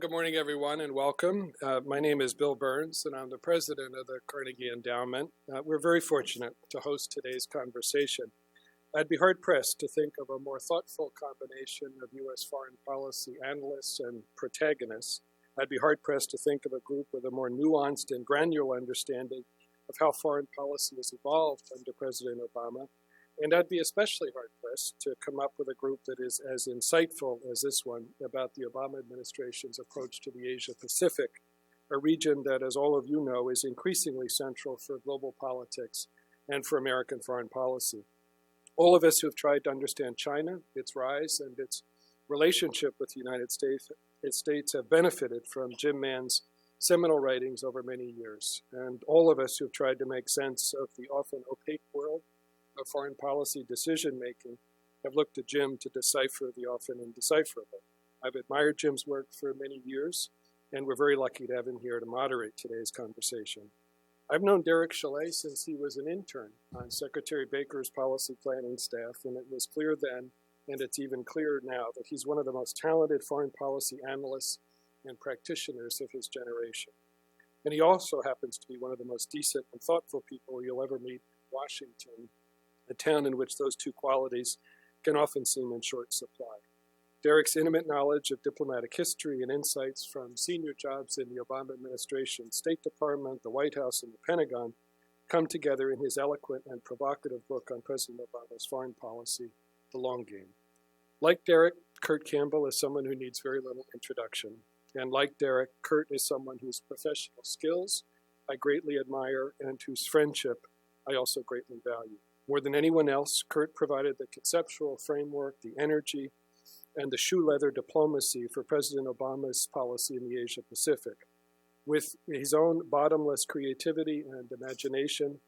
Good morning, everyone, and welcome. My name is Bill Burns, and I'm the president of the Carnegie Endowment. We're very fortunate to host today's conversation. I'd be hard-pressed to think of a more thoughtful combination of U.S. foreign policy analysts and protagonists. I'd be hard-pressed to think of a group with a more nuanced and granular understanding of how foreign policy has evolved under President Obama. And I'd be especially hard-pressed to come up with a group that is as insightful as this one about the Obama administration's approach to the Asia-Pacific, a region that, as all of you know, is increasingly central for global politics and for American foreign policy. All of us who have tried to understand China, its rise, and its relationship with the United States have benefited from Jim Mann's seminal writings over many years. And all of us who have tried to make sense of the often opaque world of foreign policy decision-making have looked to Jim to decipher the often indecipherable. I've admired Jim's work for many years, and we're very lucky to have him here to moderate today's conversation. I've known Derek Chollet since he was an intern on Secretary Baker's policy planning staff, and it was clear then, and it's even clearer now, that he's one of the most talented foreign policy analysts and practitioners of his generation. And he also happens to be one of the most decent and thoughtful people you'll ever meet in Washington, a town in which those two qualities can often seem in short supply. Derek's intimate knowledge of diplomatic history and insights from senior jobs in the Obama administration, State Department, the White House, and the Pentagon come together in his eloquent and provocative book on President Obama's foreign policy, The Long Game. Like Derek, Kurt Campbell is someone who needs very little introduction. And like Derek, Kurt is someone whose professional skills I greatly admire and whose friendship I also greatly value. More than anyone else, Kurt provided the conceptual framework, the energy, and the shoe leather diplomacy for President Obama's policy in the Asia-Pacific. With his own bottomless creativity and imagination,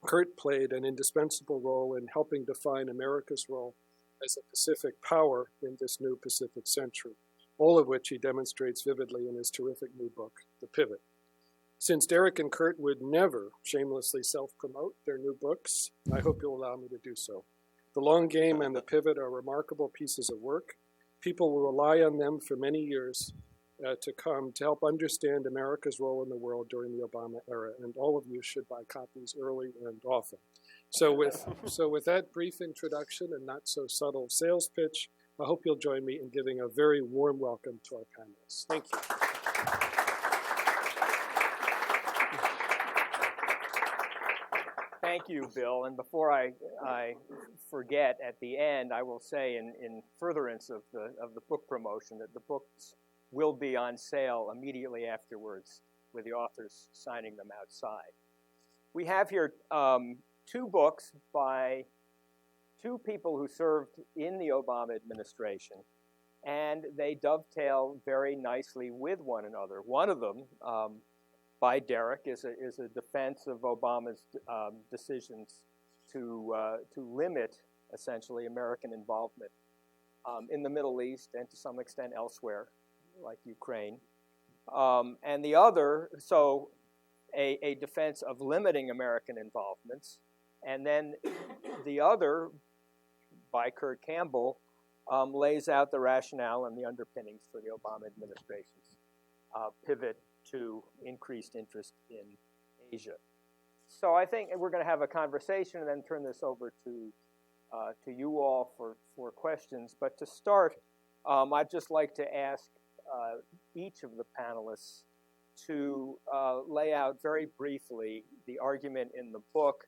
Kurt played an indispensable role in helping define America's role as a Pacific power in this new Pacific century, all of which he demonstrates vividly in his terrific new book, The Pivot. Since Derek and Kurt would never shamelessly self-promote their new books, I hope you'll allow me to do so. The Long Game and The Pivot are remarkable pieces of work. People will rely on them for many years to come to help understand America's role in the world during the Obama era, and all of you should buy copies early and often. So with that brief introduction and not so subtle sales pitch, I hope you'll join me in giving a very warm welcome to our panelists. Thank you. Thank you, Bill. And before I forget, at the end, I will say in furtherance of the book promotion that the books will be on sale immediately afterwards with the authors signing them outside. We have here two books by two people who served in the Obama administration, and they dovetail very nicely with one another. One of them, by Derek, is a defense of Obama's decisions to limit, essentially, American involvement in the Middle East and to some extent elsewhere, like Ukraine. And the other, so a defense of limiting American involvements. And then the other, by Kurt Campbell, lays out the rationale and the underpinnings for the Obama administration's pivot to increased interest in Asia. So I think we're going to have a conversation and then turn this over to you all for questions. But to start, I'd just like to ask each of the panelists to lay out very briefly the argument in the book,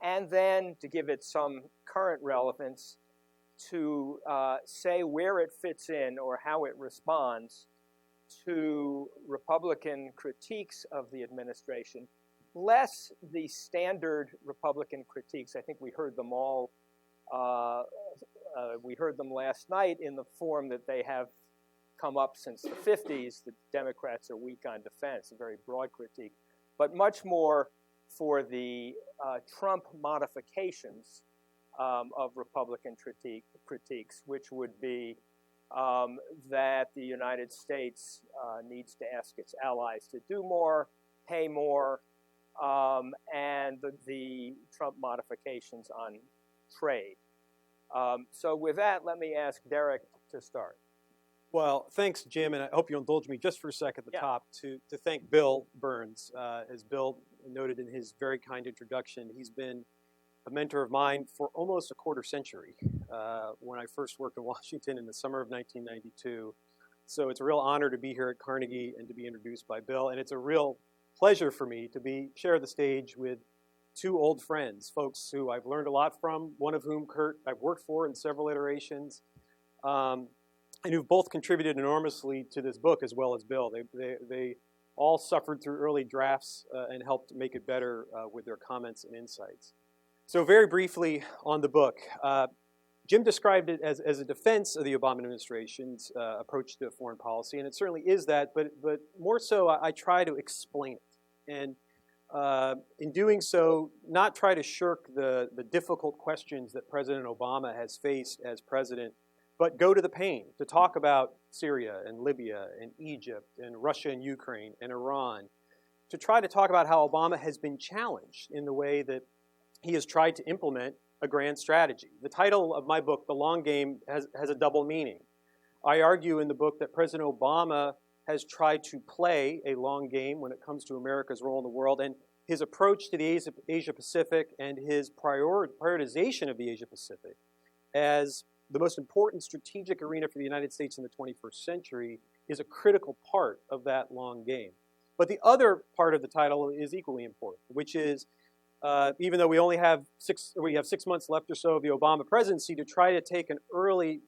and then to give it some current relevance, to say where it fits in or how it responds to Republican critiques of the administration, less the standard Republican critiques. I think we heard them all. We heard them last night in the form that they have come up since the 50s. The Democrats are weak on defense, a very broad critique, but much more for the Trump modifications of Republican critiques, which would be that the United States needs to ask its allies to do more, pay more, and the Trump modifications on trade. So with that, let me ask Derek to start. Well, thanks, Jim, and I hope you'll indulge me just for a second at the Yeah. top to thank Bill Burns. As Bill noted in his very kind introduction, he's been a mentor of mine for almost a quarter century when I first worked in Washington in the summer of 1992. So it's a real honor to be here at Carnegie and to be introduced by Bill, and it's a real pleasure for me to share the stage with two old friends, folks who I've learned a lot from, one of whom, Kurt, I've worked for in several iterations. And who've both contributed enormously to this book as well as Bill. They all suffered through early drafts and helped make it better with their comments and insights. So very briefly on the book, Jim described it as a defense of the Obama administration's approach to foreign policy, and it certainly is that, but more so I try to explain it. And in doing so, not try to shirk the difficult questions that President Obama has faced as president, but go to the pain to talk about Syria and Libya and Egypt and Russia and Ukraine and Iran, to try to talk about how Obama has been challenged in the way that he has tried to implement a grand strategy. The title of my book, The Long Game, has a double meaning. I argue in the book that President Obama has tried to play a long game when it comes to America's role in the world, and his approach to the Asia-Pacific and his prioritization of the Asia-Pacific as the most important strategic arena for the United States in the 21st century is a critical part of that long game. But the other part of the title is equally important, which is even though we have 6 months left or so of the Obama presidency, to try to take an early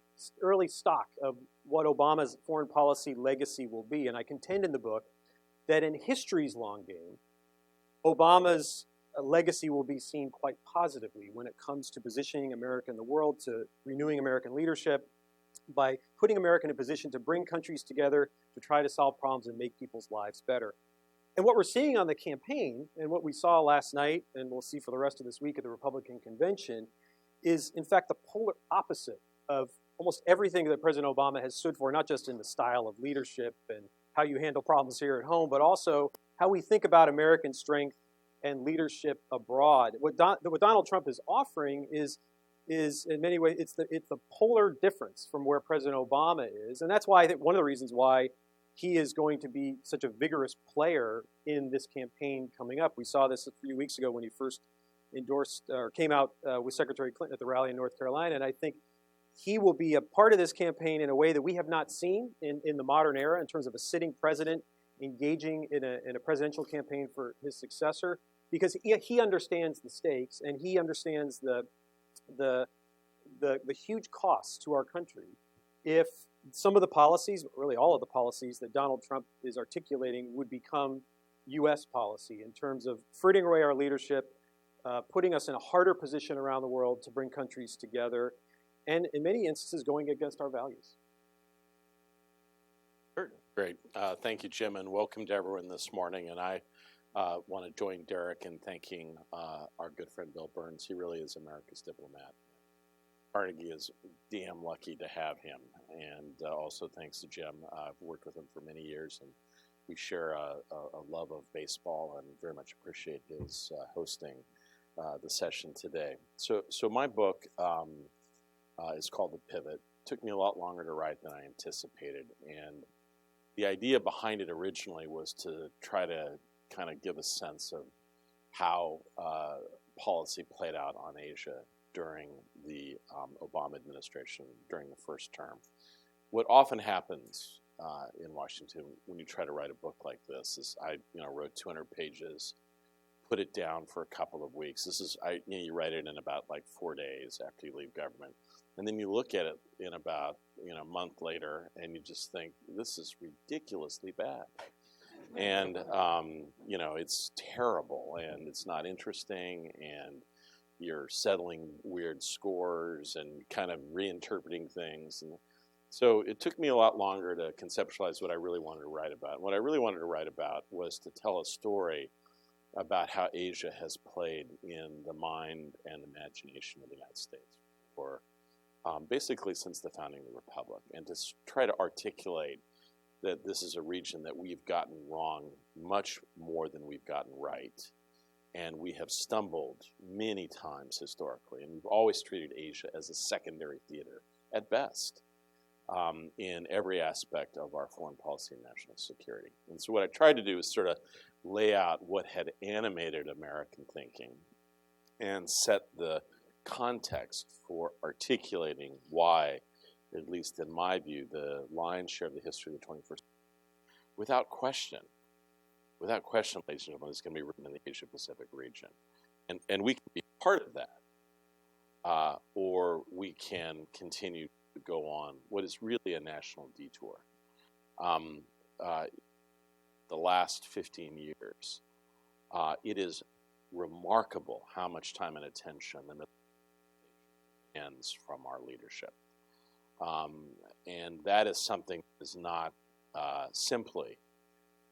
stock of what Obama's foreign policy legacy will be. And I contend in the book that in history's long game, Obama's legacy will be seen quite positively when it comes to positioning America in the world, to renewing American leadership, by putting America in a position to bring countries together to try to solve problems and make people's lives better. And what we're seeing on the campaign, and what we saw last night, and we'll see for the rest of this week at the Republican convention, is in fact the polar opposite of almost everything that President Obama has stood for, not just in the style of leadership and how you handle problems here at home, but also how we think about American strength and leadership abroad. What Donald Trump is offering is in many ways, it's the polar difference from where President Obama is. And that's why I think one of the reasons why he is going to be such a vigorous player in this campaign coming up. We saw this a few weeks ago when he first endorsed or came out with Secretary Clinton at the rally in North Carolina. And I think he will be a part of this campaign in a way that we have not seen in the modern era in terms of a sitting president engaging in a presidential campaign for his successor, because he understands the stakes and he understands the huge costs to our country if some of the policies, really all of the policies that Donald Trump is articulating would become U.S. policy in terms of frittering away our leadership, putting us in a harder position around the world to bring countries together, and in many instances going against our values. Great. Thank you, Jim, and welcome to everyone this morning. And I want to join Derek in thanking our good friend Bill Burns. He really is America's diplomat. Carnegie is damn lucky to have him. And also thanks to Jim. I've worked with him for many years, and we share a love of baseball and very much appreciate his hosting the session today. So my book is called The Pivot. It took me a lot longer to write than I anticipated. And the idea behind it originally was to try to kind of give a sense of how policy played out on Asia during the Obama administration, during the first term. What often happens in Washington when you try to write a book like this is I wrote 200 pages, put it down for a couple of weeks. You write it in about like 4 days after you leave government. And then you look at it in about a month later, and you just think, this is ridiculously bad. And, it's terrible, and it's not interesting, and you're settling weird scores and kind of reinterpreting things. And so it took me a lot longer to conceptualize what I really wanted to write about. And what I really wanted to write about was to tell a story about how Asia has played in the mind and imagination of the United States for basically since the founding of the Republic, and to try to articulate that this is a region that we've gotten wrong much more than we've gotten right. And we have stumbled many times historically, and we've always treated Asia as a secondary theater at best. in every aspect of our foreign policy and national security. And so what I tried to do is sort of lay out what had animated American thinking and set the context for articulating why, at least in my view, the lion's share of the history of the 21st century, without question, ladies and gentlemen, is going to be written in the Asia-Pacific region. And we can be part of that, or we can continue to go on what is really a national detour. The last 15 years, it is remarkable how much time and attention the Middle East demands from our leadership. And that is something that is not simply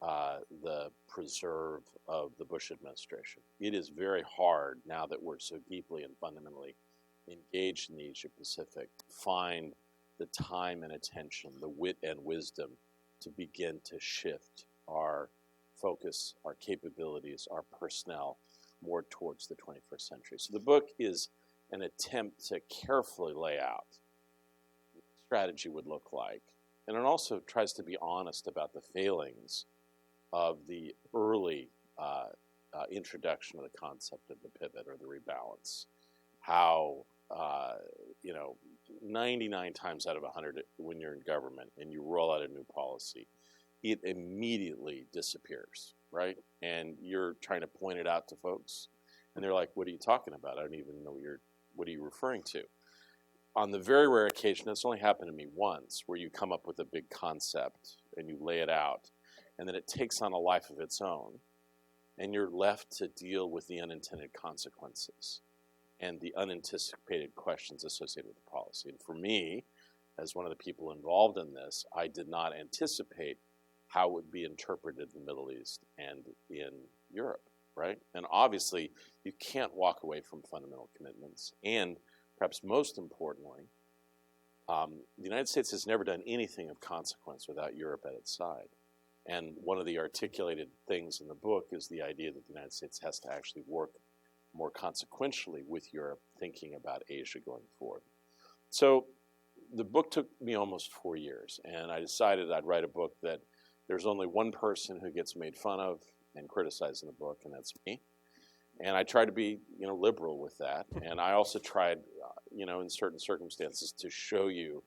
the preserve of the Bush administration. It is very hard, now that we're so deeply and fundamentally engaged in the Asia-Pacific, to find the time and attention, the wit and wisdom to begin to shift our focus, our capabilities, our personnel more towards the 21st century. So the book is an attempt to carefully lay out what strategy would look like. And it also tries to be honest about the failings of the early introduction of the concept of the pivot or the rebalance. How, 99 times out of 100 when you're in government and you roll out a new policy, it immediately disappears, right? And you're trying to point it out to folks, and they're like, what are you talking about? I don't even know what are you referring to? On the very rare occasion, it's only happened to me once, where you come up with a big concept and you lay it out, and then it takes on a life of its own, and you're left to deal with the unintended consequences and the unanticipated questions associated with the policy. And for me, as one of the people involved in this, I did not anticipate how it would be interpreted in the Middle East and in Europe, right? And obviously, you can't walk away from fundamental commitments. And perhaps most importantly, the United States has never done anything of consequence without Europe at its side. And one of the articulated things in the book is the idea that the United States has to actually work more consequentially with Europe, thinking about Asia going forward. So the book took me almost 4 years, and I decided I'd write a book that there's only one person who gets made fun of and criticized in the book, and that's me. And I tried to be, liberal with that. And I also tried, in certain circumstances to show you,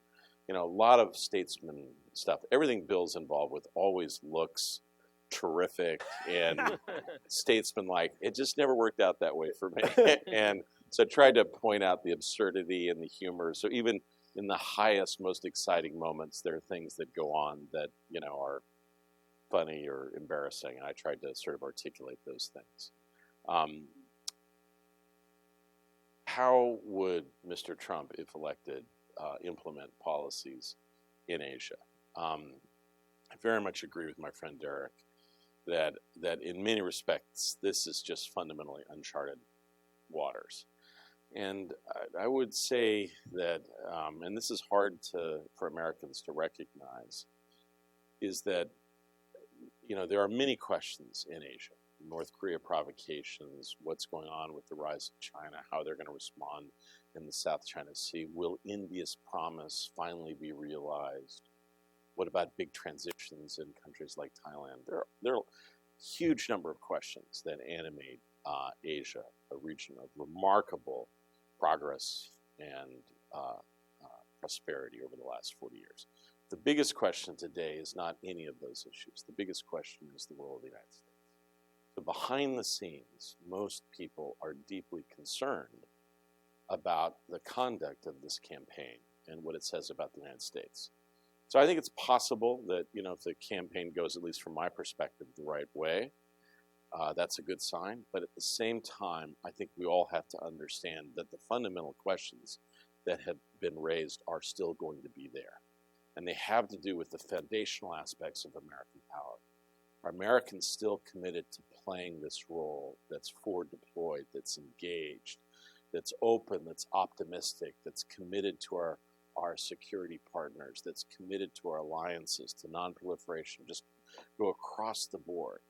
a lot of statesman stuff. Everything Bill's involved with always looks terrific and statesman-like. It just never worked out that way for me. And so I tried to point out the absurdity and the humor. So even in the highest, most exciting moments, there are things that go on that, are funny or embarrassing. And I tried to sort of articulate those things. How would Mr. Trump, if elected, implement policies in Asia? I very much agree with my friend Derek that in many respects, this is just fundamentally uncharted waters. And I would say that, and this is hard for Americans to recognize, is that, there are many questions in Asia. North Korea provocations, what's going on with the rise of China, how they're going to respond in the South China Sea. Will India's promise finally be realized? What about big transitions in countries like Thailand? There are a huge number of questions that animate Asia, a region of remarkable progress and prosperity over the last 40 years. The biggest question today is not any of those issues. The biggest question is the role of the United States. So behind the scenes, most people are deeply concerned about the conduct of this campaign and what it says about the United States. So I think it's possible that, if the campaign goes, at least from my perspective, the right way, that's a good sign. But at the same time, I think we all have to understand that the fundamental questions that have been raised are still going to be there. And they have to do with the foundational aspects of American power. Are Americans still committed to playing this role that's forward deployed, that's engaged, that's open, that's optimistic, that's committed to our security partners, that's committed to our alliances, to nonproliferation, just go across the board?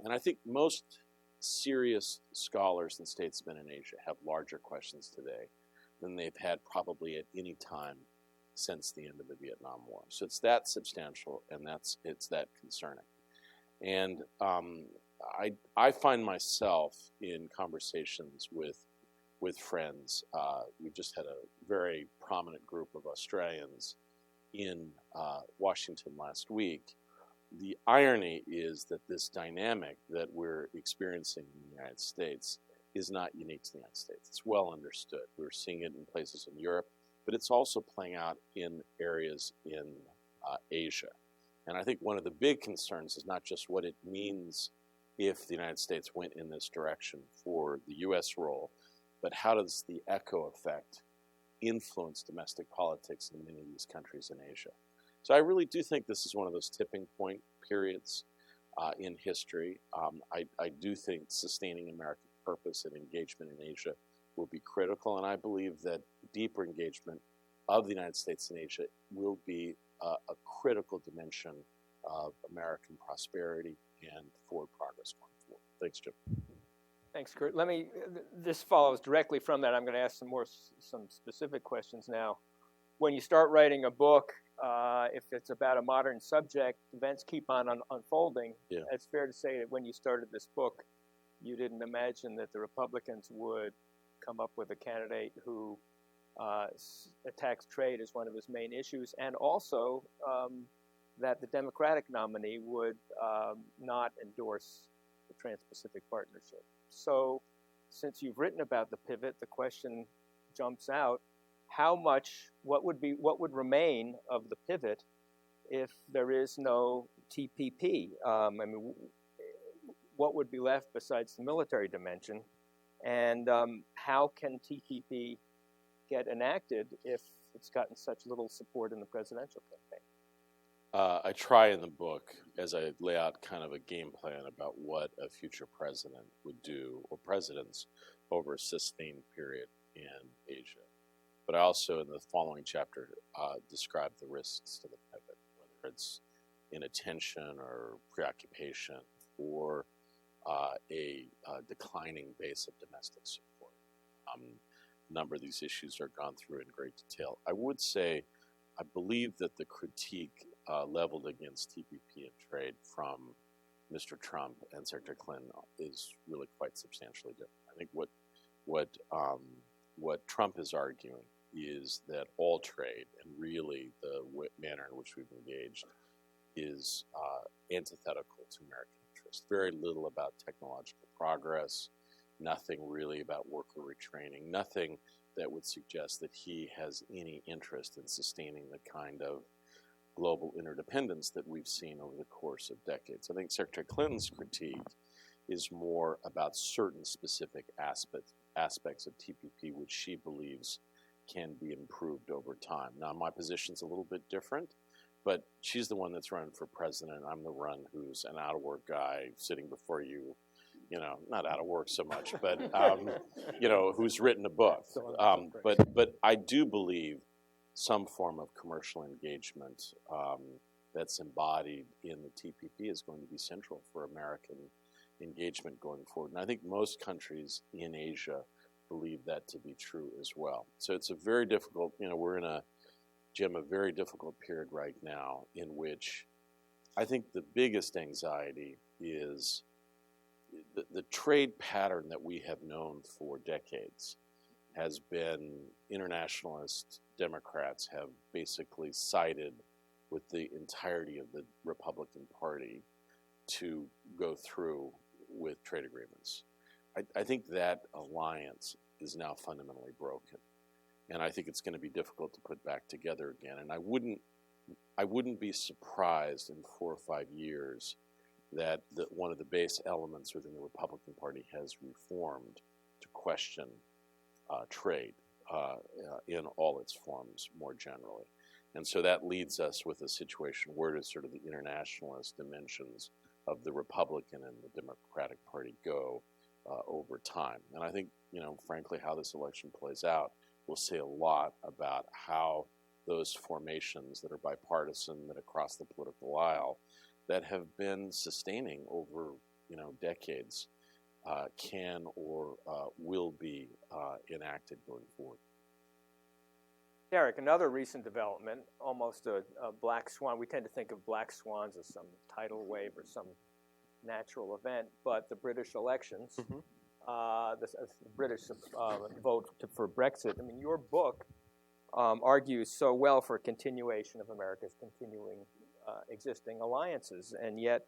And I think most serious scholars and statesmen in Asia have larger questions today than they've had probably at any time since the end of the Vietnam War. So it's that substantial, and it's that concerning. And I find myself in conversations with friends. We just had a very prominent group of Australians in Washington last week. The irony is that this dynamic that we're experiencing in the United States is not unique to the United States. It's well understood. We're seeing it in places in Europe, but it's also playing out in areas in Asia. And I think one of the big concerns is not just what it means if the United States went in this direction for the U.S. role, but how does the echo effect influence domestic politics in many of these countries in Asia? So I really do think this is one of those tipping point periods in history. I do think sustaining American purpose and engagement in Asia will be critical, and I believe that deeper engagement of the United States in Asia will be a critical dimension of American prosperity and forward progress going forward. Thanks, Jim. Thanks, Kurt. This follows directly from that. I'm going to ask some specific questions now. When you start writing a book, if it's about a modern subject, events keep on unfolding. Yeah. It's fair to say that when you started this book, you didn't imagine that the Republicans would come up with a candidate who attacks trade as one of his main issues, and also that the Democratic nominee would not endorse the Trans-Pacific Partnership. So, since you've written about the pivot, the question jumps out: what would remain of the pivot if there is no TPP? What would be left besides the military dimension? And how can TPP get enacted if it's gotten such little support in the presidential campaign? I try in the book, as I lay out kind of a game plan about what a future president would do, or presidents, over a sustained period in Asia. But I also, in the following chapter, describe the risks to the pivot, whether it's inattention or preoccupation or a declining base of domestic support. A number of these issues are gone through in great detail. I would say I believe that the critique leveled against TPP and trade from Mr. Trump and Secretary Clinton is really quite substantially different. I think what Trump is arguing is that all trade, and really the manner in which we've engaged, is antithetical to American interests. Very little about technological progress, nothing really about worker retraining, nothing that would suggest that he has any interest in sustaining the kind of global interdependence that we've seen over the course of decades. I think Secretary Clinton's critique is more about certain specific aspects of TPP, which she believes can be improved over time. Now, my position's a little bit different, but she's the one that's running for president. I'm the one who's an out-of-work guy sitting before you, not out of work so much, but, who's written a book. But I do believe some form of commercial engagement that's embodied in the TPP is going to be central for American engagement going forward. And I think most countries in Asia believe that to be true as well. So it's a very difficult, we're in a very difficult period right now in which I think the biggest anxiety is the trade pattern that we have known for decades has been internationalist Democrats have basically sided with the entirety of the Republican Party to go through with trade agreements. I think that alliance is now fundamentally broken. And I think it's going to be difficult to put back together again. And I wouldn't be surprised in 4 or 5 years that one of the base elements within the Republican Party has reformed to question trade in all its forms more generally. And so that leads us with a situation where does sort of the internationalist dimensions of the Republican and the Democratic Party go over time. And I think, frankly, how this election plays out will say a lot about how those formations that are bipartisan, that across the political aisle, that have been sustaining over, decades, can or will be enacted going forward. Derek, another recent development, almost a black swan. We tend to think of black swans as some tidal wave or some natural event, but the British elections, the British vote for Brexit. I mean, your book argues so well for continuation of America's continuing existing alliances, and yet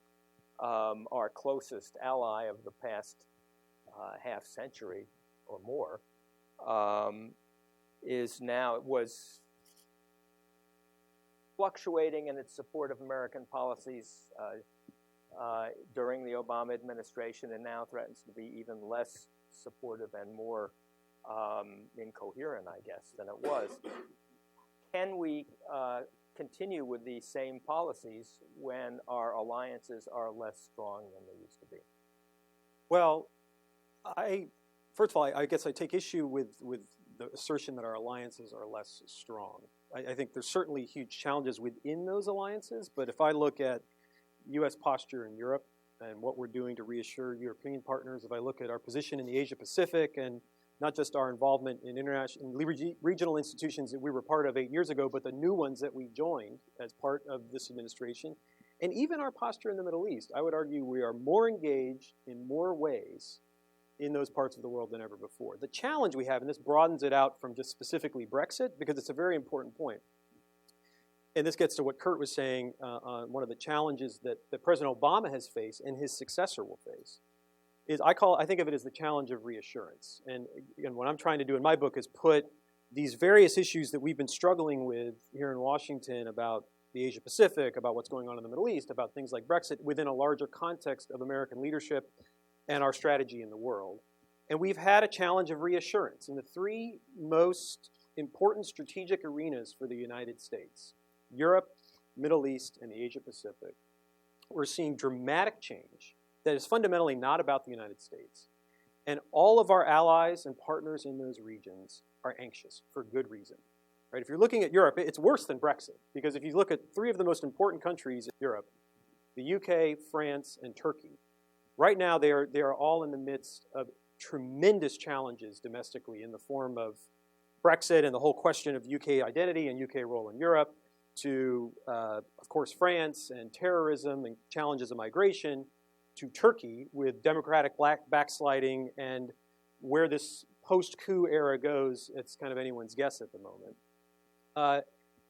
our closest ally of the past half century or more was fluctuating in its support of American policies during the Obama administration, and now threatens to be even less supportive and more incoherent, I guess, than it was. Can we continue with these same policies when our alliances are less strong than they used to be? Well, first of all, I guess I take issue with the assertion that our alliances are less strong. I think there's certainly huge challenges within those alliances, but if I look at U.S. posture in Europe and what we're doing to reassure European partners, if I look at our position in the Asia-Pacific and not just our involvement in regional institutions that we were part of 8 years ago, but the new ones that we joined as part of this administration, and even our posture in the Middle East, I would argue we are more engaged in more ways in those parts of the world than ever before. The challenge we have, and this broadens it out from just specifically Brexit, because it's a very important point, and this gets to what Kurt was saying on one of the challenges that President Obama has faced and his successor will face, is I think of it as the challenge of reassurance. And what I'm trying to do in my book is put these various issues that we've been struggling with here in Washington about the Asia Pacific, about what's going on in the Middle East, about things like Brexit, within a larger context of American leadership and our strategy in the world. And we've had a challenge of reassurance in the three most important strategic arenas for the United States: Europe, Middle East, and the Asia Pacific. We're seeing dramatic change that is fundamentally not about the United States. And all of our allies and partners in those regions are anxious for good reason. Right? If you're looking at Europe, it's worse than Brexit, because if you look at three of the most important countries in Europe, the UK, France, and Turkey, right now they are all in the midst of tremendous challenges domestically in the form of Brexit and the whole question of UK identity and UK role in Europe, to, of course, France and terrorism and challenges of migration, to Turkey with democratic backsliding, and where this post-coup era goes, it's kind of anyone's guess at the moment.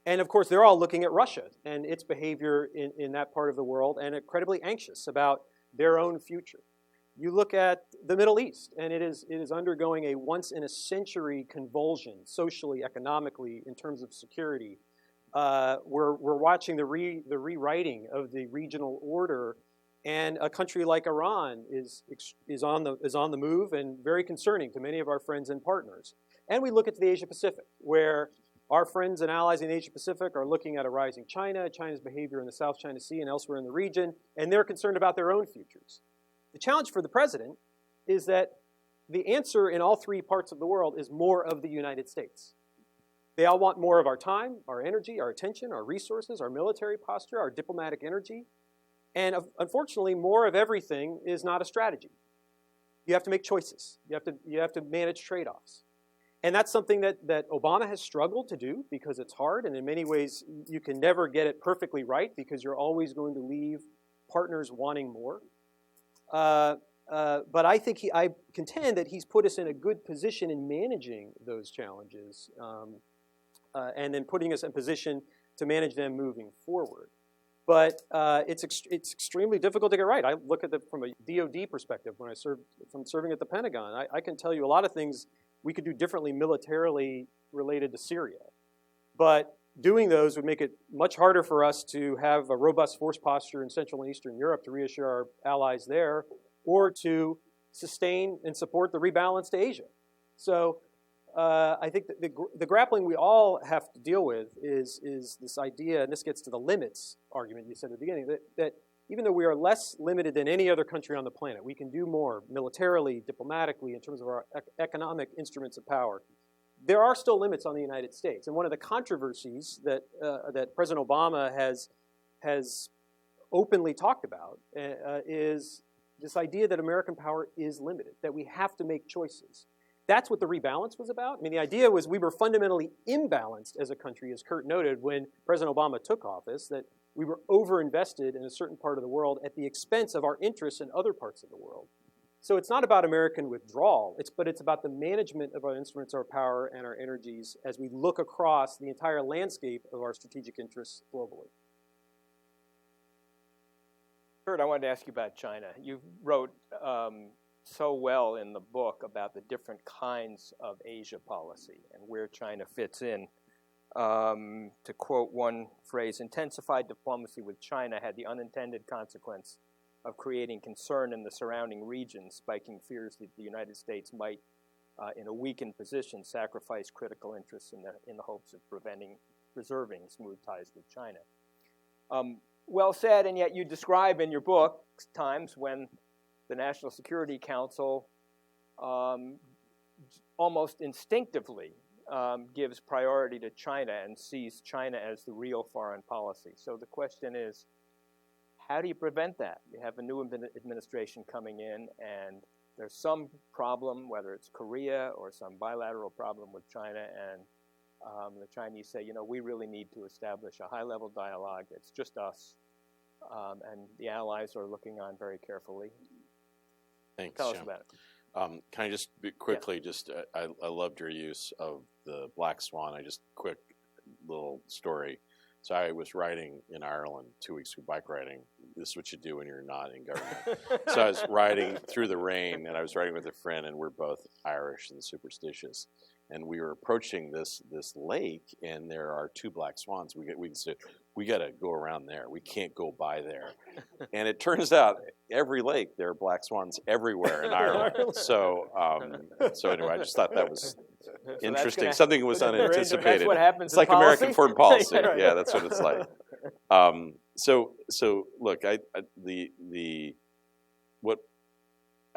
And of course, they're all looking at Russia and its behavior in that part of the world, and incredibly anxious about their own future. You look at the Middle East, and it is undergoing a once-in-a-century convulsion, socially, economically, in terms of security. We're watching the rewriting of the regional order, and a country like Iran is on the move, and very concerning to many of our friends and partners. And we look at the Asia Pacific, where our friends and allies in the Asia Pacific are looking at a rising China, China's behavior in the South China Sea and elsewhere in the region, and they're concerned about their own futures. The challenge for the president is that the answer in all three parts of the world is more of the United States. They all want more of our time, our energy, our attention, our resources, our military posture, our diplomatic energy. And unfortunately, more of everything is not a strategy. You have to make choices. You have to manage trade-offs. And that's something that Obama has struggled to do, because it's hard, and in many ways you can never get it perfectly right, because you're always going to leave partners wanting more. But I contend that he's put us in a good position in managing those challenges, and then putting us in position to manage them moving forward. But it's extremely difficult to get right. I look at it from a DoD perspective when I serving at the Pentagon. I can tell you a lot of things we could do differently militarily related to Syria. But doing those would make it much harder for us to have a robust force posture in Central and Eastern Europe to reassure our allies there, or to sustain and support the rebalance to Asia. So I think that the grappling we all have to deal with is this idea, and this gets to the limits argument you said at the beginning, that even though we are less limited than any other country on the planet, we can do more militarily, diplomatically, in terms of our economic instruments of power. There are still limits on the United States. And one of the controversies that President Obama has openly talked about is this idea that American power is limited, that we have to make choices. that's what the rebalance was about. I mean, the idea was we were fundamentally imbalanced as a country, as Kurt noted, when President Obama took office, that we were overinvested in a certain part of the world at the expense of our interests in other parts of the world. So it's not about American withdrawal, but it's about the management of our instruments, our power, and our energies as we look across the entire landscape of our strategic interests globally. Kurt, I wanted to ask you about China. You wrote so well in the book about the different kinds of Asia policy and where China fits in. To quote one phrase, intensified diplomacy with China had the unintended consequence of creating concern in the surrounding regions, spiking fears that the United States might, in a weakened position, sacrifice critical interests in the hopes of preserving smooth ties with China. Well said, and yet you describe in your book times when the National Security Council almost instinctively gives priority to China and sees China as the real foreign policy. So the question is, how do you prevent that? You have a new administration coming in, and there's some problem, whether it's Korea or some bilateral problem with China, and the Chinese say, we really need to establish a high-level dialogue. It's just us, and the allies are looking on very carefully. Thanks, Tell us Jim. about it. Can I just quickly, I loved your use of the black swan. Quick little story. So I was riding in Ireland 2 weeks ago, bike riding. This is what you do when you're not in government. So I was riding through the rain, and I was riding with a friend, and we're both Irish and superstitious. And we were approaching this lake, and there are two black swans. We said, we got to go around there. We can't go by there. And it turns out every lake there are black swans everywhere in Ireland. So anyway, I just thought that was interesting. Something that was unanticipated. That's what happens. It's like policy? American foreign policy. Right. Yeah, that's what it's like. So look, what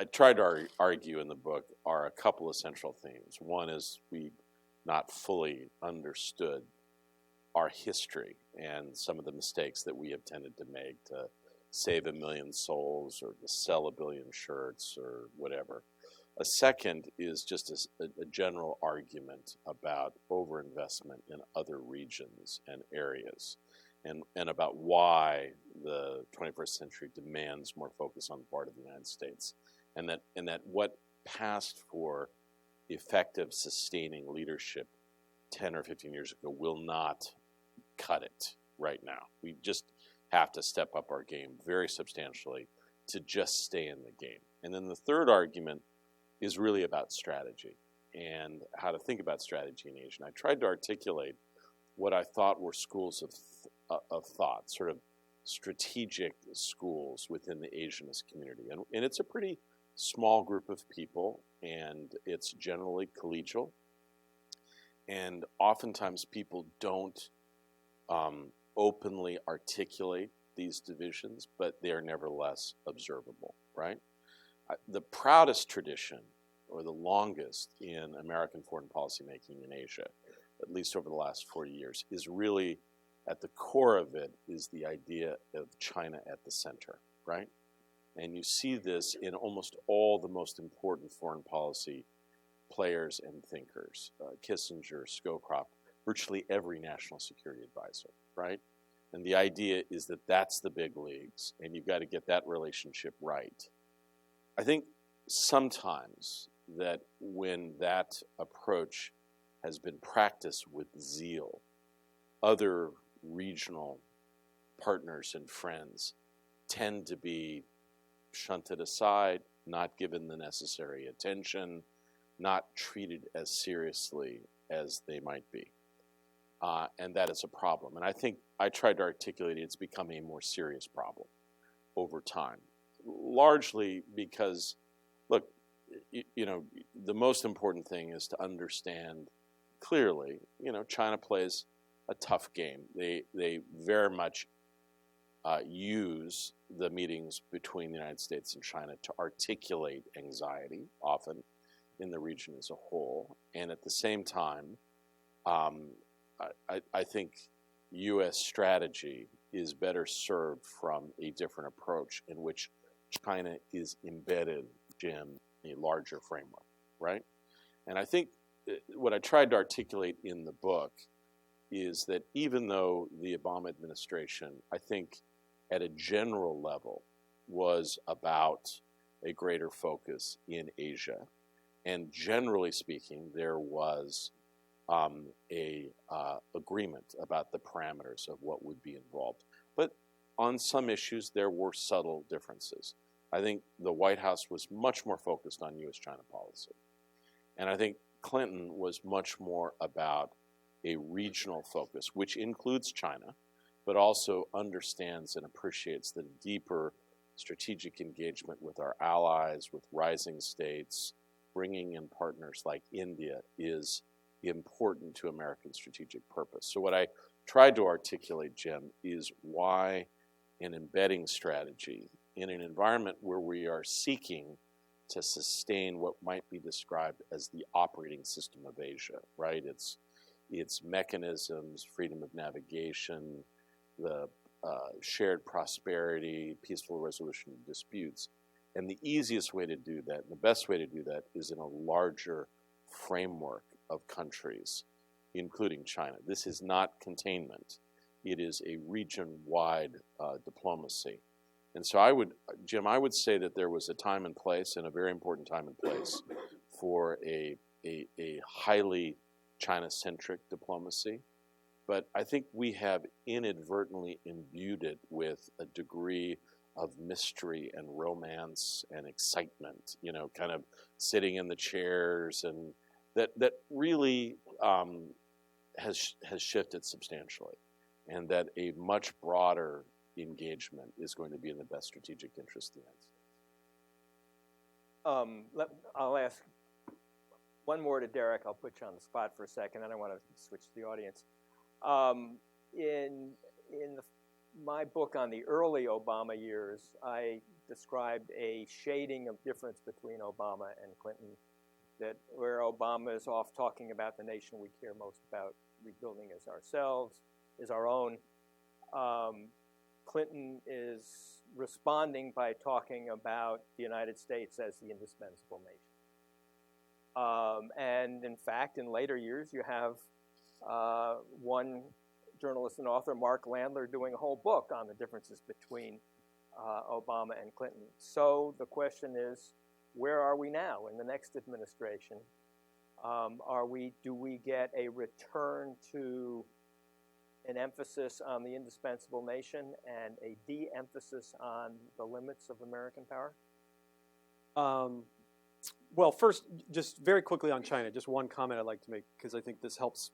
I tried to argue in the book are a couple of central themes. One is we've not fully understood our history and some of the mistakes that we have tended to make to save 1 million souls or to sell 1 billion shirts or whatever. A second is just a general argument about overinvestment in other regions and areas, and about why the 21st century demands more focus on the part of the United States. And that what passed for effective, sustaining leadership 10 or 15 years ago will not cut it right now. We just have to step up our game very substantially to just stay in the game. And then the third argument is really about strategy and how to think about strategy in Asia. And I tried to articulate what I thought were schools of thought, sort of strategic schools within the Asianist community. And it's a pretty small group of people, and it's generally collegial. And oftentimes people don't openly articulate these divisions, but they are nevertheless observable, right? The proudest tradition, or the longest in American foreign policy making in Asia, at least over the last 40 years, is really, at the core of it, is the idea of China at the center, right? And you see this in almost all the most important foreign policy players and thinkers, Kissinger, Scowcroft, virtually every national security advisor, right? And the idea is that that's the big leagues, and you've got to get that relationship right. I think sometimes that when that approach has been practiced with zeal, other regional partners and friends tend to be shunted aside, not given the necessary attention, not treated as seriously as they might be. And that is a problem. And I think I tried to articulate it's become a more serious problem over time, largely because, look, the most important thing is to understand clearly, China plays a tough game. They very much use the meetings between the United States and China to articulate anxiety, often in the region as a whole. And at the same time, I think U.S. strategy is better served from a different approach in which China is embedded, Jim, in a larger framework, right? And I think what I tried to articulate in the book is that even though the Obama administration, I think at a general level, was about a greater focus in Asia, and generally speaking, there was a agreement about the parameters of what would be involved. But on some issues, there were subtle differences. I think the White House was much more focused on U.S.-China policy. And I think Clinton was much more about a regional focus, which includes China, but also understands and appreciates the deeper strategic engagement with our allies, with rising states, bringing in partners like India is important to American strategic purpose. So what I tried to articulate, Jim, is why an embedding strategy in an environment where we are seeking to sustain what might be described as the operating system of Asia, right? Its mechanisms, freedom of navigation, the shared prosperity, peaceful resolution of disputes. And the easiest way to do that, and the best way to do that, is in a larger framework of countries, including China. This is not containment. It is a region-wide diplomacy. And so Jim, I would say that there was a time and place, and a very important time and place, for a highly China-centric diplomacy. But I think we have inadvertently imbued it with a degree of mystery and romance and excitement, kind of sitting in the chairs, and that really has shifted substantially, and that a much broader engagement is going to be in the best strategic interest of the United States. I'll ask one more to Derek. I'll put you on the spot for a second, and I want to switch to the audience. In my book on the early Obama years, I described a shading of difference between Obama and Clinton, that where Obama is off talking about the nation we care most about rebuilding as ourselves, is our own. Clinton is responding by talking about the United States as the indispensable nation. And in fact, in later years, you have one journalist and author, Mark Landler, doing a whole book on the differences between Obama and Clinton. So the question is, where are we now in the next administration? Do we get a return to an emphasis on the indispensable nation and a de-emphasis on the limits of American power? Well, first, just very quickly on China, just one comment I'd like to make, because I think this helps,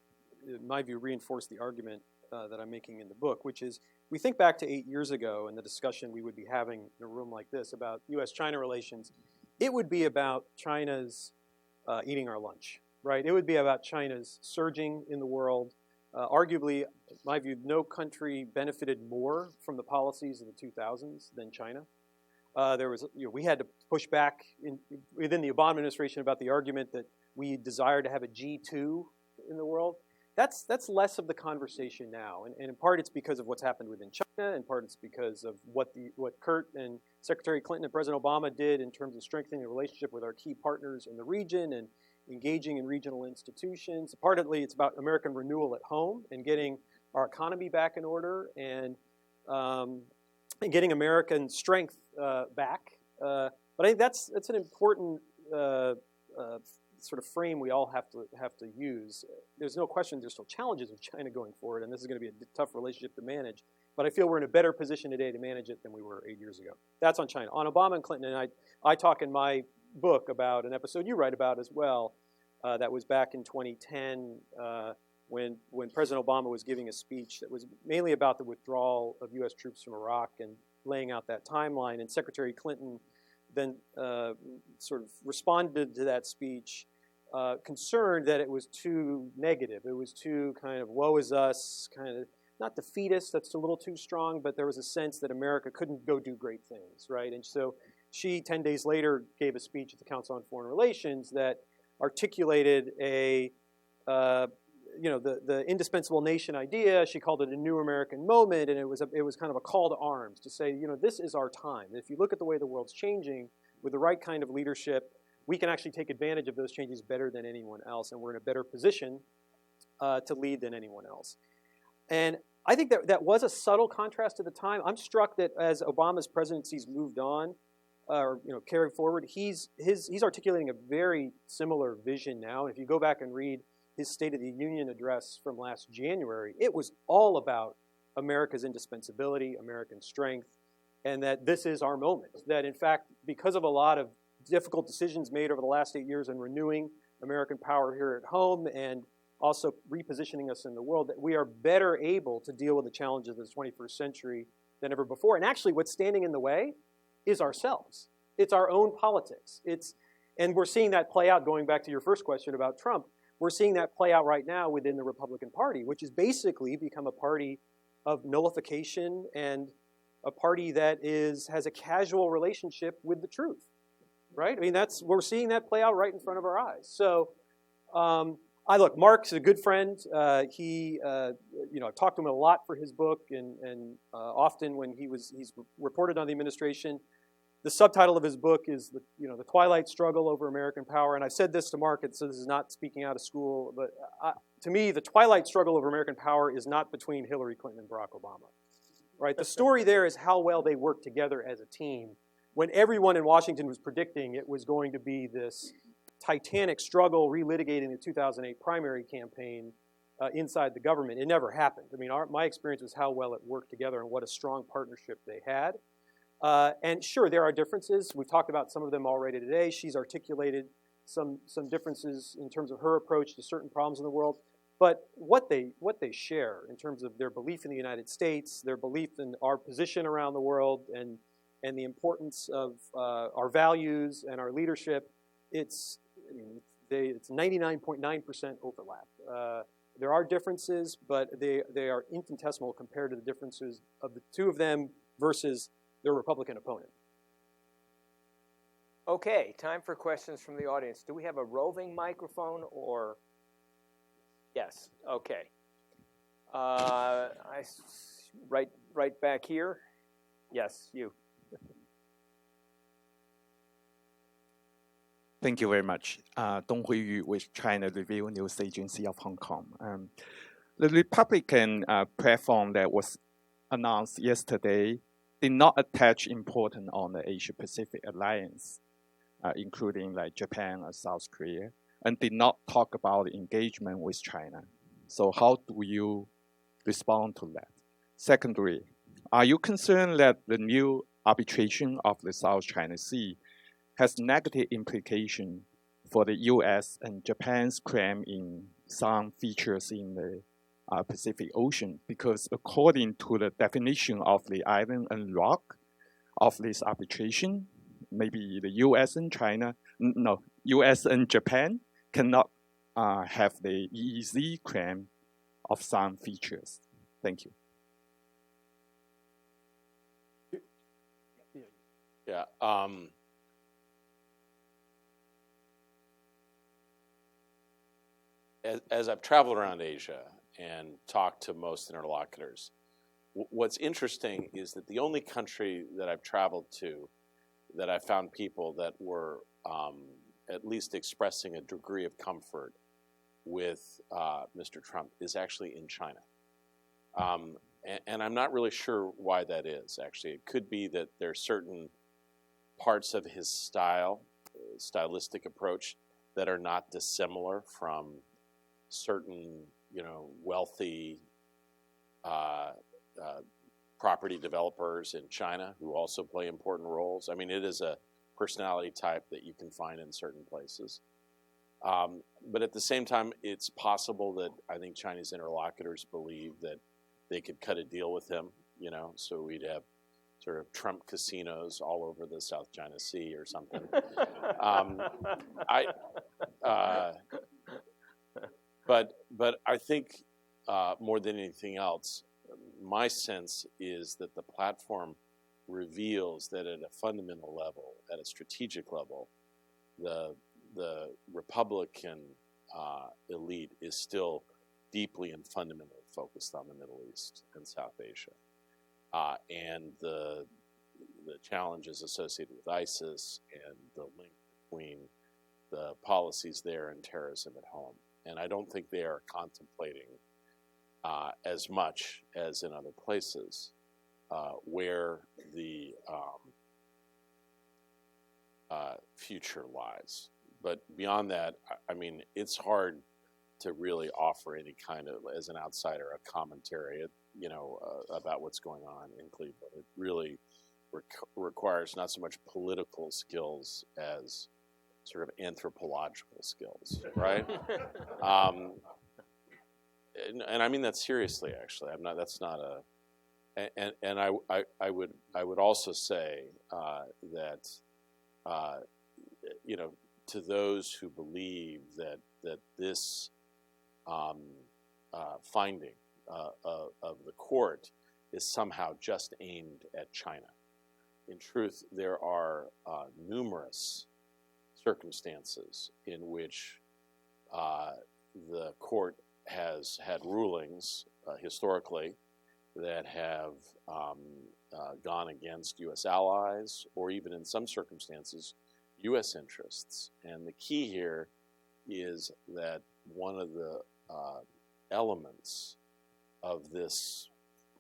in my view, reinforce the argument that I'm making in the book, which is, we think back to 8 years ago and the discussion we would be having in a room like this about U.S.-China relations. It would be about China's eating our lunch, right? It would be about China's surging in the world. Arguably, in my view, no country benefited more from the policies of the 2000s than China. We had to push back within the Obama administration about the argument that we desire to have a G2 in the world. That's less of the conversation now, and in part it's because of what's happened within China, in part it's because of what Kurt and Secretary Clinton and President Obama did in terms of strengthening the relationship with our key partners in the region and engaging in regional institutions. Partly it's about American renewal at home and getting our economy back in order and getting American strength back. But I think that's an important sort of frame we all have to use. There's no question there's still challenges with China going forward, and this is going to be a tough relationship to manage. But I feel we're in a better position today to manage it than we were 8 years ago. That's on China. On Obama and Clinton, and I talk in my book about an episode you write about as well, that was back in 2010 when President Obama was giving a speech that was mainly about the withdrawal of U.S. troops from Iraq and laying out that timeline. And Secretary Clinton then sort of responded to that speech concerned that it was too negative. It was too kind of woe is us, kind of not defeatist, that's a little too strong, but there was a sense that America couldn't go do great things, right? And so she, 10 days later, gave a speech at the Council on Foreign Relations that articulated the indispensable nation idea. She called it a new American moment, and it was kind of a call to arms to say, this is our time. If you look at the way the world's changing, with the right kind of leadership, we can actually take advantage of those changes better than anyone else, and we're in a better position to lead than anyone else. And I think that was a subtle contrast to the time. I'm struck that as Obama's presidency's moved on, or carried forward, he's articulating a very similar vision now. And if you go back and read his State of the Union address from last January, it was all about America's indispensability, American strength, and that this is our moment. That in fact, because of a lot of difficult decisions made over the last 8 years in renewing American power here at home and also repositioning us in the world, that we are better able to deal with the challenges of the 21st century than ever before. And actually what's standing in the way is ourselves. It's our own politics. And we're seeing that play out, going back to your first question about Trump, we're seeing that play out right now within the Republican Party, which has basically become a party of nullification and a party that has a casual relationship with the truth, right? I mean, we're seeing that play out right in front of our eyes. So, look, Mark's a good friend. I've talked to him a lot for his book, and often when he's reported on the administration. The subtitle of his book is the Twilight Struggle Over American Power. And I've said this to Mark, so this is not speaking out of school, but to me, the Twilight Struggle over American power is not between Hillary Clinton and Barack Obama, right? The story there is how well they work together as a team. When everyone in Washington was predicting it was going to be this titanic struggle relitigating the 2008 primary campaign inside the government, it never happened. I mean, my experience was how well it worked together and what a strong partnership they had. And sure, there are differences. We've talked about some of them already today. She's articulated some differences in terms of her approach to certain problems in the world. But what they share in terms of their belief in the United States, their belief in our position around the world, and the importance of our values and our leadership, it's 99.9% overlap. There are differences, but they are infinitesimal compared to the differences of the two of them versus their Republican opponent. Okay, time for questions from the audience. Do we have a roving microphone or? Yes, okay. Right back here. Yes, you. Thank you very much. Dong Huiyu with China Review News Agency of Hong Kong. The Republican platform that was announced yesterday did not attach importance on the Asia-Pacific alliance, including like Japan or South Korea, and did not talk about engagement with China. So how do you respond to that? Secondly, are you concerned that the new arbitration of the South China Sea has negative implication for the U.S. and Japan's claim in some features in the Pacific Ocean? Because according to the definition of the island and rock of this arbitration, maybe the U.S. and Japan cannot have the EEZ claim of some features. Thank you. Yeah. As I've traveled around Asia and talked to most interlocutors, what's interesting is that the only country that I've traveled to that I found people that were at least expressing a degree of comfort with Mr. Trump is actually in China. And I'm not really sure why that is, actually. It could be that there are certain parts of his stylistic approach that are not dissimilar from certain, wealthy property developers in China who also play important roles. I mean, it is a personality type that you can find in certain places. But at the same time, it's possible that I think Chinese interlocutors believe that they could cut a deal with him, so we'd have sort of Trump casinos all over the South China Sea or something. But I think more than anything else, my sense is that the platform reveals that at a fundamental level, at a strategic level, the Republican elite is still deeply and fundamentally focused on the Middle East and South Asia, and the challenges associated with ISIS and the link between the policies there and terrorism at home. And I don't think they are contemplating as much as in other places where the future lies. But beyond that, I mean, it's hard to really offer any kind of, as an outsider, a commentary, about what's going on in Cleveland. It really requires not so much political skills as sort of anthropological skills, right? And I mean that seriously. Actually, I'm not. That's not a. And I would also say that to those who believe that this finding of the court is somehow just aimed at China. In truth, there are numerous circumstances in which the court has had rulings historically that have gone against U.S. allies, or even in some circumstances, U.S. interests. And the key here is that one of the elements of this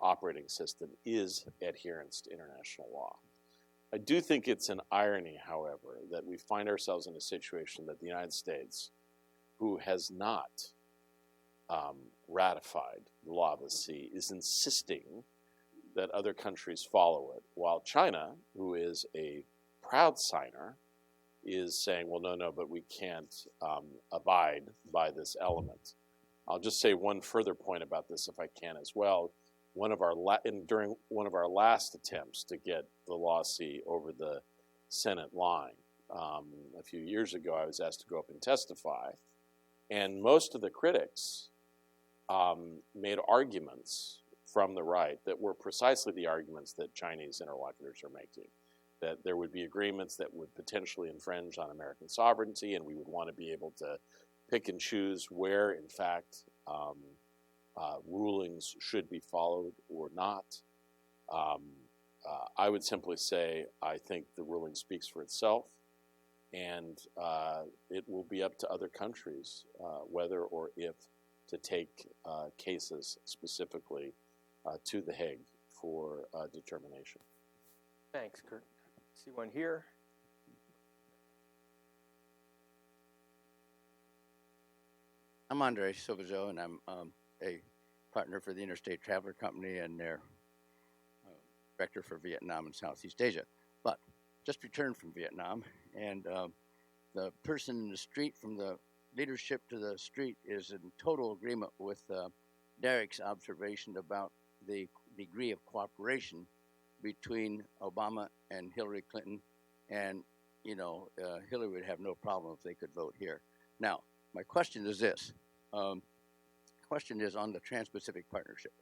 operating system is adherence to international law. I do think it's an irony, however, that we find ourselves in a situation that the United States, who has not ratified the law of the sea, is insisting that other countries follow it, while China, who is a proud signer, is saying, well, no, but we can't abide by this element. I'll just say one further point about this, if I can, as well. During one of our last attempts to get the law sea over the Senate line a few years ago, I was asked to go up and testify, and most of the critics made arguments from the right that were precisely the arguments that Chinese interlocutors are making, that there would be agreements that would potentially infringe on American sovereignty, and we would want to be able to pick and choose where, in fact, rulings should be followed or not. I would simply say I think the ruling speaks for itself, and it will be up to other countries whether or if to take cases specifically to The Hague for determination. Thanks, Kurt. See one here. I'm Andre Silvazo, and I'm a partner for the Interstate Traveler Company and their director for Vietnam and Southeast Asia. But just returned from Vietnam, and the person in the street, from the leadership to the street, is in total agreement with Derek's observation about the degree of cooperation between Obama and Hillary Clinton, and Hillary would have no problem if they could vote here. Now, my question is this. Question is on the Trans-Pacific Partnership.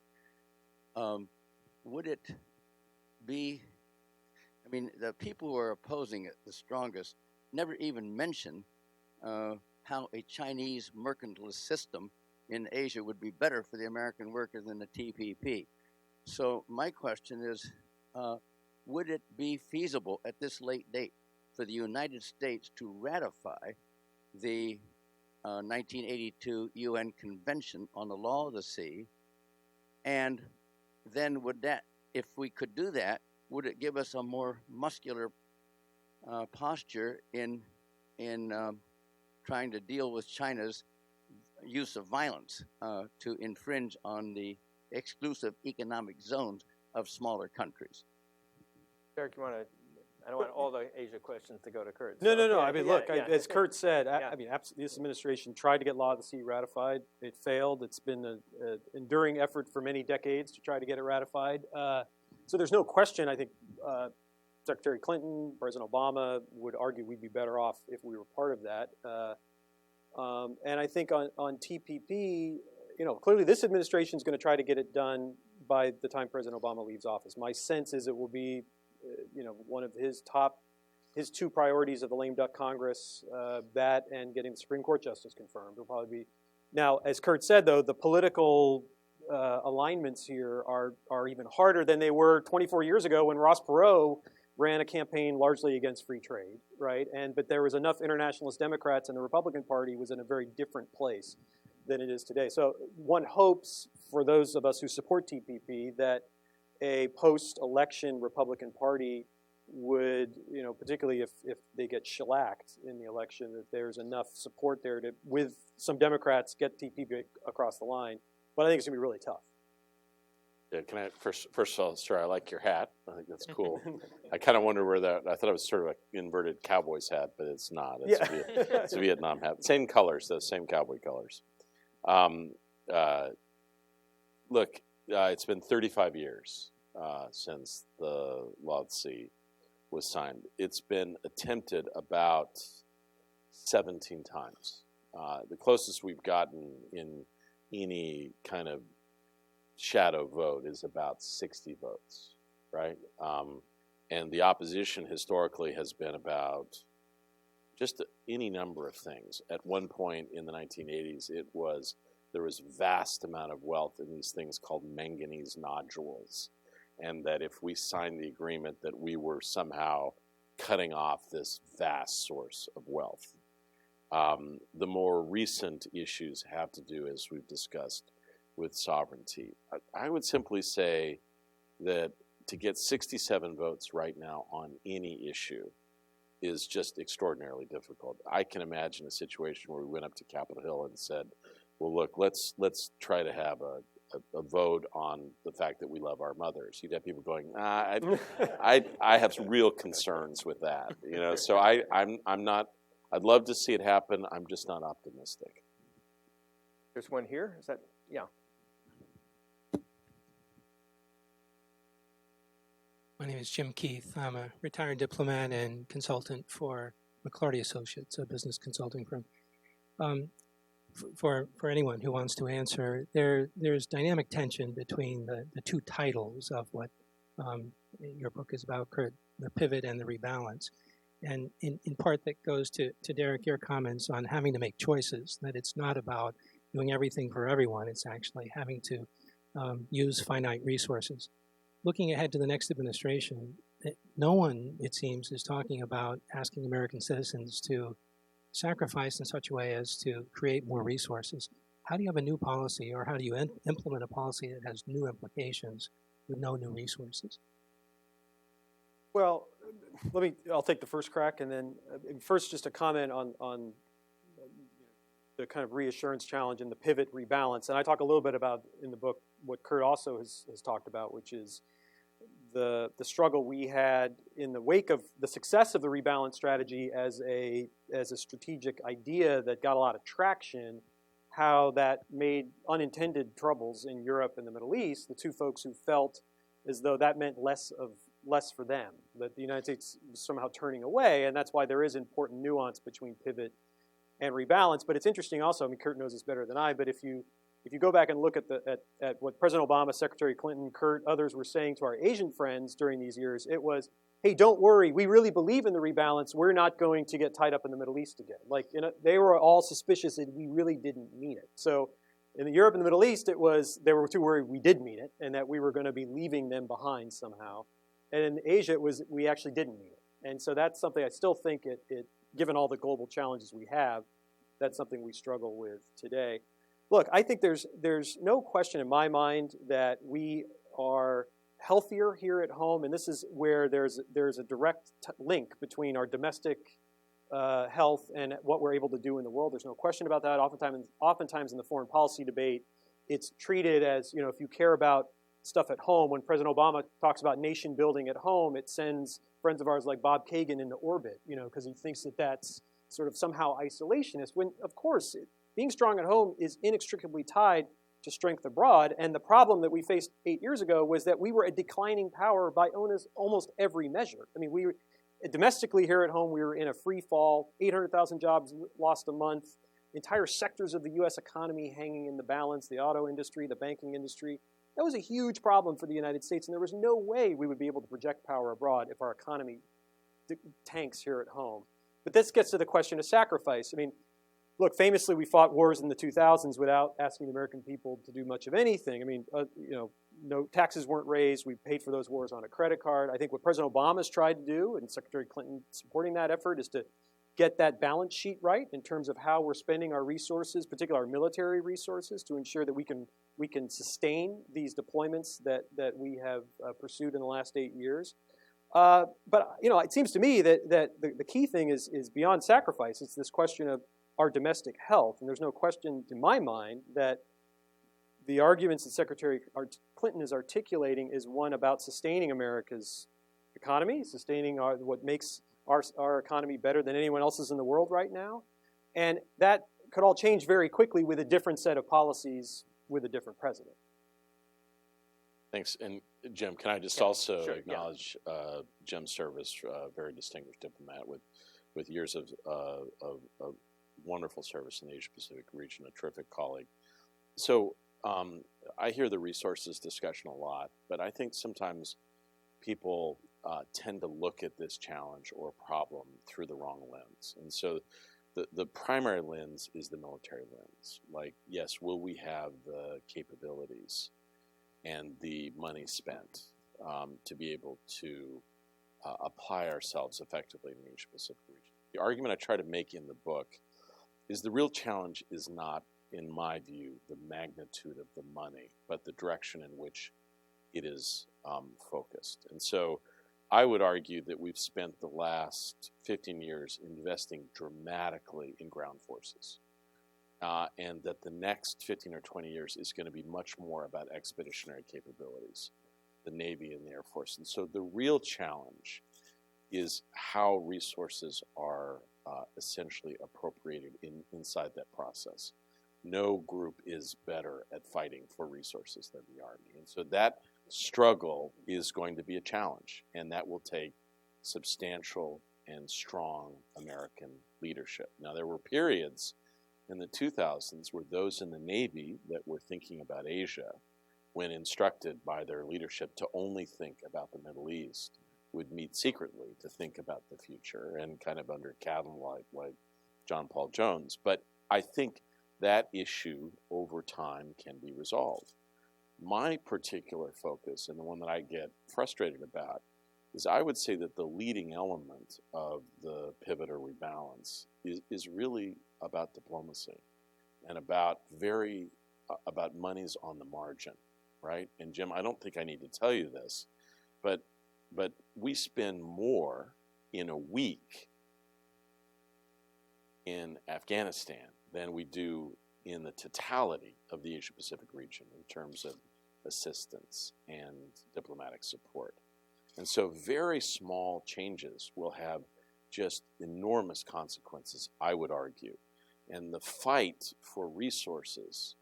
Would it be, the people who are opposing it the strongest never even mention how a Chinese mercantilist system in Asia would be better for the American worker than the TPP. So my question is, would it be feasible at this late date for the United States to ratify the 1982 UN Convention on the Law of the Sea? And then would that, if we could do that, would it give us a more muscular posture in trying to deal with China's use of violence to infringe on the exclusive economic zones of smaller countries? Derek, you want to? I don't want all the Asia questions to go to Kurt. No. Yeah, As Kurt said, this administration tried to get Law of the Sea ratified. It failed. It's been an enduring effort for many decades to try to get it ratified. So there's no question, I think, Secretary Clinton, President Obama would argue we'd be better off if we were part of that. And I think on TPP, clearly this administration is going to try to get it done by the time President Obama leaves office. My sense is it will be one of his two priorities of the lame duck Congress, that and getting the Supreme Court justice confirmed will probably be. Now, as Kurt said, though, the political alignments here are even harder than they were 24 years ago when Ross Perot ran a campaign largely against free trade, right? But there was enough internationalist Democrats, and the Republican Party was in a very different place than it is today. So one hopes, for those of us who support TPP, that a post-election Republican Party would, particularly if they get shellacked in the election, that there's enough support there to, with some Democrats, get TPP across the line. But I think it's going to be really tough. Yeah, can I first of all, sir, I like your hat. I think that's cool. I kind of wonder where that. I thought it was sort of an inverted cowboy's hat, but it's not. It's a Vietnam hat. Same colors, those same cowboy colors. Look, it's been 35 years since the Law of the Sea was signed. It's been attempted about 17 times. The closest we've gotten in any kind of shadow vote is about 60 votes, right? And the opposition historically has been about just any number of things. At one point in the 1980s, there was vast amount of wealth in these things called manganese nodules, and that if we signed the agreement, that we were somehow cutting off this vast source of wealth. The more recent issues have to do, as we've discussed, with sovereignty. I would simply say that to get 67 votes right now on any issue is just extraordinarily difficult. I can imagine a situation where we went up to Capitol Hill and said, well, look, let's try to have a vote on the fact that we love our mothers. You'd have people going, I have some real concerns with that. So I'm not, I'd love to see it happen. I'm just not optimistic. There's one here. Is that, yeah. My name is Jim Keith. I'm a retired diplomat and consultant for McClarty Associates, a business consulting firm. For anyone who wants to answer, there's dynamic tension between the two titles of what your book is about, Kurt, the pivot and the rebalance. And in part that goes to Derek, your comments on having to make choices, that it's not about doing everything for everyone, it's actually having to use finite resources. Looking ahead to the next administration, no one, it seems, is talking about asking American citizens to sacrifice in such a way as to create more resources. How do you have a new policy, or how do you implement a policy that has new implications with no new resources? Well, I'll take the first crack, and then first just a comment on the kind of reassurance challenge and the pivot rebalance. And I talk a little bit about in the book what Kurt also has talked about, which is the struggle we had in the wake of the success of the rebalance strategy as a strategic idea that got a lot of traction, how that made unintended troubles in Europe and the Middle East, the two folks who felt as though that meant less for them, that the United States was somehow turning away, and that's why there is important nuance between pivot and rebalance. But it's interesting also, I mean, Kurt knows this better than I, but if you go back and look at what President Obama, Secretary Clinton, Kurt, others were saying to our Asian friends during these years, it was, hey, don't worry, we really believe in the rebalance. We're not going to get tied up in the Middle East again. Like, they were all suspicious that we really didn't mean it. So in Europe and the Middle East, they were too worried we did mean it and that we were going to be leaving them behind somehow. And in Asia, we actually didn't mean it. And so that's something I still think given all the global challenges we have, that's something we struggle with today. Look, I think there's no question in my mind that we are healthier here at home, and this is where there's a direct link between our domestic health and what we're able to do in the world. There's no question about that. Oftentimes in the foreign policy debate, it's treated as, if you care about stuff at home, when President Obama talks about nation building at home, it sends friends of ours like Bob Kagan into orbit, because he thinks that that's sort of somehow isolationist, when, of course, being strong at home is inextricably tied to strength abroad. And the problem that we faced 8 years ago was that we were a declining power by almost every measure. I mean, domestically here at home, we were in a free fall, 800,000 jobs lost a month, entire sectors of the U.S. economy hanging in the balance, the auto industry, the banking industry. That was a huge problem for the United States, and there was no way we would be able to project power abroad if our economy tanks here at home. But this gets to the question of sacrifice. I mean, look, famously, we fought wars in the 2000s without asking the American people to do much of anything. I mean, no taxes weren't raised. We paid for those wars on a credit card. I think what President Obama's tried to do, and Secretary Clinton supporting that effort, is to get that balance sheet right in terms of how we're spending our resources, particularly our military resources, to ensure that we can sustain these deployments that we have pursued in the last 8 years. But it seems to me that the key thing is beyond sacrifice. It's this question of our domestic health, and there's no question in my mind that the arguments that Secretary Clinton is articulating is one about sustaining America's economy, sustaining what makes our economy better than anyone else's in the world right now. And that could all change very quickly with a different set of policies with a different president. Thanks. And Jim, can I just also sure, acknowledge Jim's service, very distinguished diplomat with years of wonderful service in the Asia-Pacific region, a terrific colleague. So I hear the resources discussion a lot, but I think sometimes people tend to look at this challenge or problem through the wrong lens. And so the primary lens is the military lens. Like, yes, will we have the capabilities and the money spent to be able to apply ourselves effectively in the Asia-Pacific region? The argument I try to make in the book is the real challenge is not, in my view, the magnitude of the money, but the direction in which it is focused. And so I would argue that we've spent the last 15 years investing dramatically in ground forces, and that the next 15 or 20 years is going to be much more about expeditionary capabilities, the Navy and the Air Force. And so the real challenge is how resources are essentially appropriated inside that process. No group is better at fighting for resources than the Army. And so that struggle is going to be a challenge, and that will take substantial and strong American leadership. Now, there were periods in the 2000s where those in the Navy that were thinking about Asia, when instructed by their leadership to only think about the Middle East, would meet secretly to think about the future and kind of under candlelight like John Paul Jones. But I think that issue over time can be resolved. My particular focus, and the one that I get frustrated about, is I would say that the leading element of the pivot or rebalance is really about diplomacy and about monies on the margin, right? And Jim, I don't think I need to tell you this, but we spend more in a week in Afghanistan than we do in the totality of the Asia-Pacific region in terms of assistance and diplomatic support. And so very small changes will have just enormous consequences, I would argue. And the fight for resources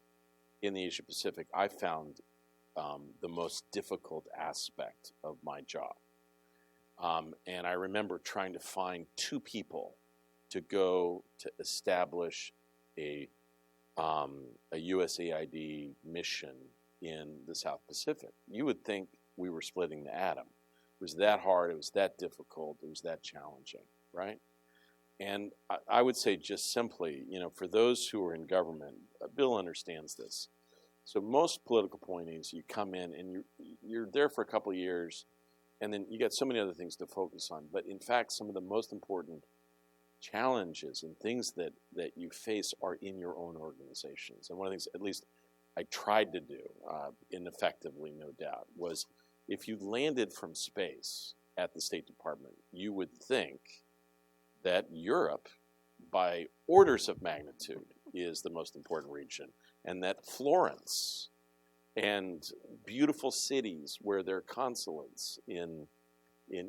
in the Asia-Pacific, I found the most difficult aspect of my job. And I remember trying to find two people to go to establish a USAID mission in the South Pacific. You would think we were splitting the atom. It was that hard, it was that difficult, it was that challenging, right? And I would say just simply, for those who are in government, Bill understands this. So most political appointees, you come in and you're there for a couple of years, and then you got so many other things to focus on. But in fact, some of the most important challenges and things that you face are in your own organizations. And one of the things, at least I tried to do, ineffectively, no doubt, was if you landed from space at the State Department, you would think that Europe, by orders of magnitude, is the most important region, and that Florence and beautiful cities where there are consulates in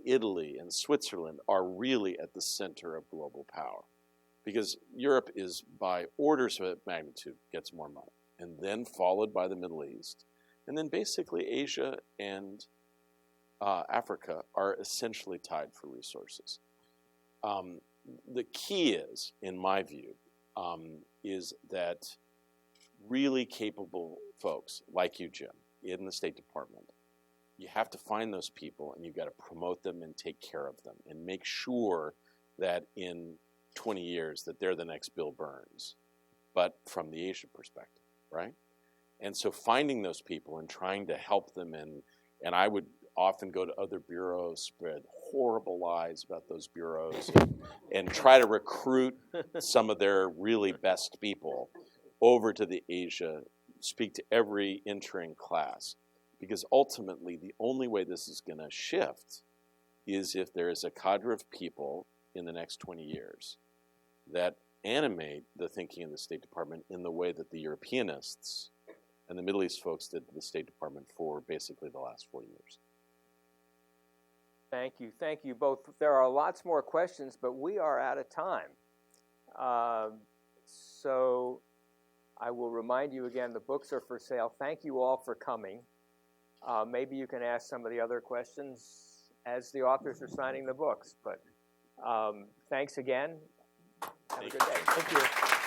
Italy and Switzerland are really at the center of global power. Because Europe is, by orders of magnitude, gets more money, and then followed by the Middle East. And then basically Asia and Africa are essentially tied for resources. The key is, in my view, is that really capable folks like you, Jim, in the State Department, you have to find those people and you've got to promote them and take care of them and make sure that in 20 years that they're the next Bill Burns, but from the Asia perspective, right? And so finding those people and trying to help them, and I would often go to other bureaus, spread horrible lies about those bureaus, and try to recruit some of their really best people over to the Asia, speak to every entering class. Because ultimately, the only way this is going to shift is if there is a cadre of people in the next 20 years that animate the thinking in the State Department in the way that the Europeanists and the Middle East folks did to the State Department for basically the last 40 years. Thank you both. There are lots more questions, but we are out of time. So I will remind you again, the books are for sale. Thank you all for coming. Maybe you can ask some of the other questions as the authors are signing the books, but thanks again. Have a good day. Thank you.